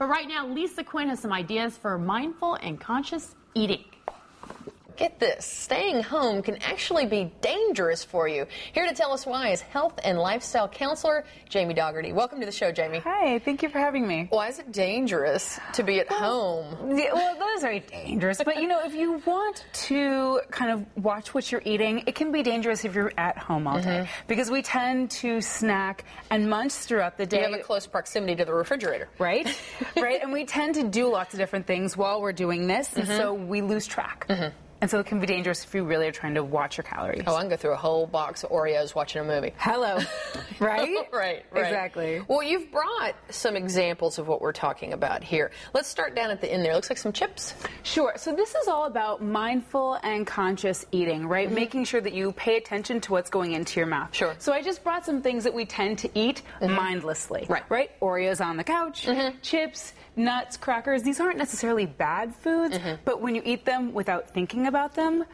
But right now, Lisa Quinn has some ideas for mindful and conscious eating. Get this, staying home can actually be dangerous for you. Here to tell us why is health and lifestyle counselor Jamie Dougherty. Welcome to the show, Jamie. Hi, thank you for having me. Why is it dangerous to be at home? Yeah, well, that is very dangerous. But, you know, if you want to kind of watch what you're eating, it can be dangerous if you're at home all day. Because we tend to snack and munch throughout the day. You have a close proximity to the refrigerator. Right? Right? And we tend to do lots of different things while we're doing this, and so we lose track. And so it can be dangerous if you really are trying to watch your calories. Oh, I can go through a whole box of Oreos watching a movie. Hello. Right? Right. Exactly. Well, you've brought some examples of what we're talking about here. Let's start down at the end there. Looks like some chips. Sure. So this is all about mindful and conscious eating, right? Making sure that you pay attention to what's going into your mouth. Sure. So I just brought some things that we tend to eat mindlessly. Right? Oreos on the couch, chips, nuts, crackers. These aren't necessarily bad foods, but when you eat them without thinking about them,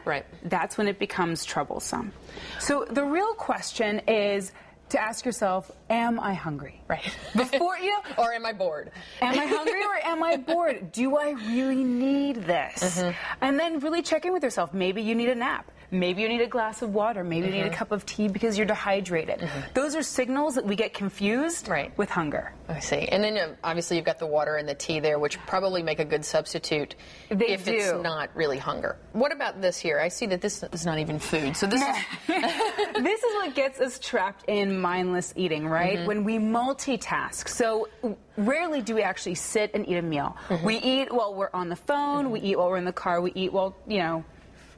that's when it becomes troublesome. So the real question is to ask yourself, am I hungry? Right. Before you know, or am I bored? Am I hungry or am I bored? Do I really need this? And then really check in with yourself. Maybe you need a nap. Maybe you need a glass of water. Maybe you need a cup of tea because you're dehydrated. Those are signals that we get confused with hunger. I see. And then obviously you've got the water and the tea there, which probably make a good substitute if it's not really hunger. What about this here? I see that this is not even food. So this is this is what gets us trapped in mindless eating, right? When we multitask. So rarely do we actually sit and eat a meal. We eat while we're on the phone, we eat while we're in the car, we eat while, you know,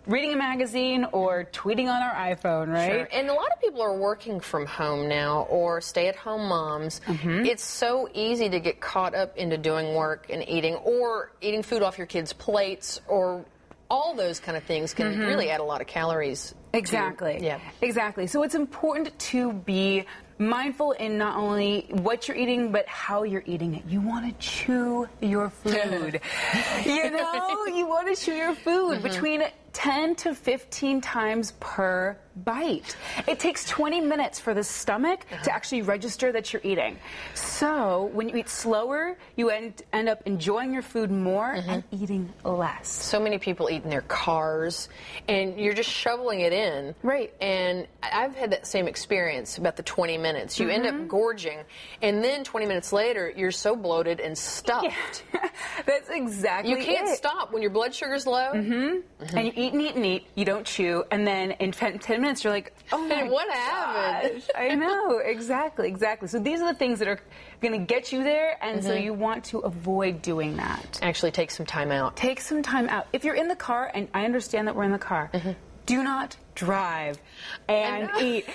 reading a magazine or tweeting on our iPhone, right? Sure. And a lot of people are working from home now or stay-at-home moms. It's so easy to get caught up into doing work and eating or eating food off your kids' plates or all those kind of things can really add a lot of calories. Exactly. Exactly. So it's important to be mindful in not only what you're eating, but how you're eating it. You want to chew your food. You know, you want to chew your food between 10 to 15 times per bite. It takes 20 minutes for the stomach to actually register that you're eating. So when you eat slower, you end up enjoying your food more and eating less. So many people eat in their cars, and you're just shoveling it in. Right. And I've had that same experience about the 20 minutes. You end up gorging, and then 20 minutes later, you're so bloated and stuffed. That's exactly it. You can't stop when your blood sugar's low. And you eat and eat and eat, you don't chew, and then in 10 minutes you're like, oh my what happened? I know, exactly. So these are the things that are going to get you there, and so you want to avoid doing that. Actually take some time out. Take some time out. If you're in the car, and I understand that we're in the car, do not drive and eat.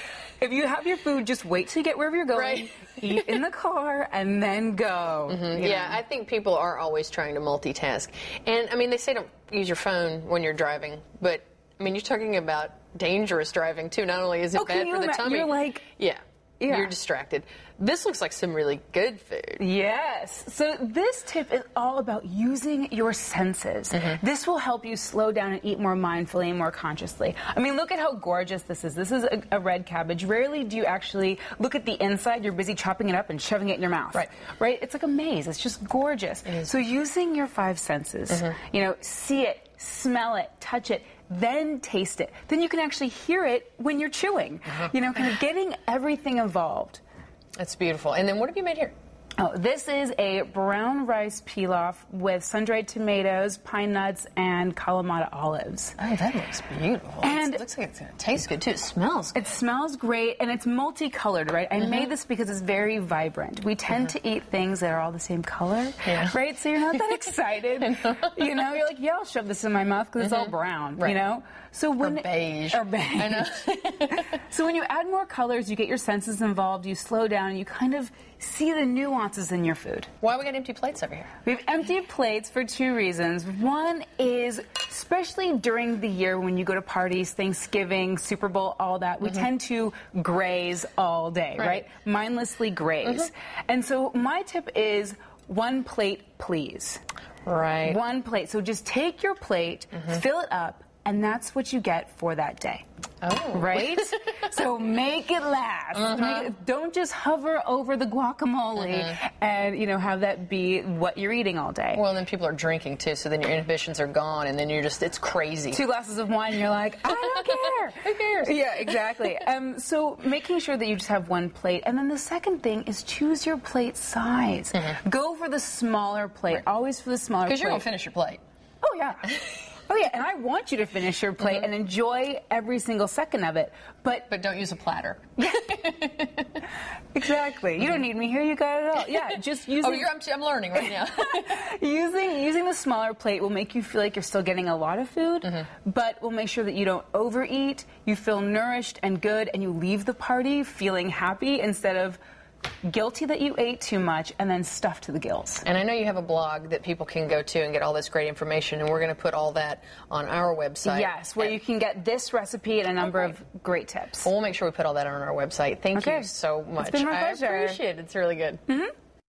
If you have your food, just wait till you get wherever you're going, eat in the car, and then go. Yeah, I think people are always trying to multitask. And, I mean, they say don't use your phone when you're driving, but, I mean, you're talking about dangerous driving, too. Not only is it bad for the tummy. You're like... You're distracted. This looks like some really good food. Yes. So this tip is all about using your senses. This will help you slow down and eat more mindfully and more consciously. I mean, look at how gorgeous this is. This is a red cabbage. Rarely do you actually look at the inside. You're busy chopping it up and shoving it in your mouth. Right? It's like a maze. It's just gorgeous. So using your five senses, you know, see it, smell it, touch it, then taste it. Then you can actually hear it when you're chewing. You know, kind of getting everything involved. That's beautiful. And then what have you made here? Oh, this is a brown rice pilaf with sun-dried tomatoes, pine nuts, and Kalamata olives. Oh, that looks beautiful. And it looks like it's going to taste good, too. It smells good. It smells great, and it's multicolored, right? I made this because it's very vibrant. We tend to eat things that are all the same color, right? So you're not that excited. You know, you're like, yeah, I'll shove this in my mouth because it's all brown, you know? So when or beige. I know. So when you add more colors, you get your senses involved, you slow down, and you kind of see the nuances in your food. Why we got empty plates over here? We have empty plates for two reasons. One is, especially during the year when you go to parties, Thanksgiving, Super Bowl, all that, we tend to graze all day, right? Mindlessly graze. And so my tip is 1 plate, please. Right. 1 plate. So just take your plate, fill it up, and that's what you get for that day. Oh. Right? So make it last. Don't just hover over the guacamole and, have that be what you're eating all day. Well, then people are drinking too, so then your inhibitions are gone, and then it's crazy. 2 glasses of wine, and you're like, I don't care. Who cares? Yeah, exactly. So making sure that you just have one plate. And then the second thing is choose your plate size. Go for the smaller plate. Right. Always for the smaller plate. Because you're going to finish your plate. Oh, yeah. Oh, yeah, and I want you to finish your plate and enjoy every single second of it. But don't use a platter. Exactly. You don't need me here. You got it all. Yeah, just using... I'm learning right now. using the smaller plate will make you feel like you're still getting a lot of food, but will make sure that you don't overeat, you feel nourished and good, and you leave the party feeling happy instead of guilty that you ate too much and then stuffed to the gills. And I know you have a blog that people can go to and get all this great information, and we're going to put all that on our website. Yes, where you can get this recipe and a number of great tips. Well, we'll make sure we put all that on our website. Thank you so much. It's been my pleasure. I appreciate it. It's really good.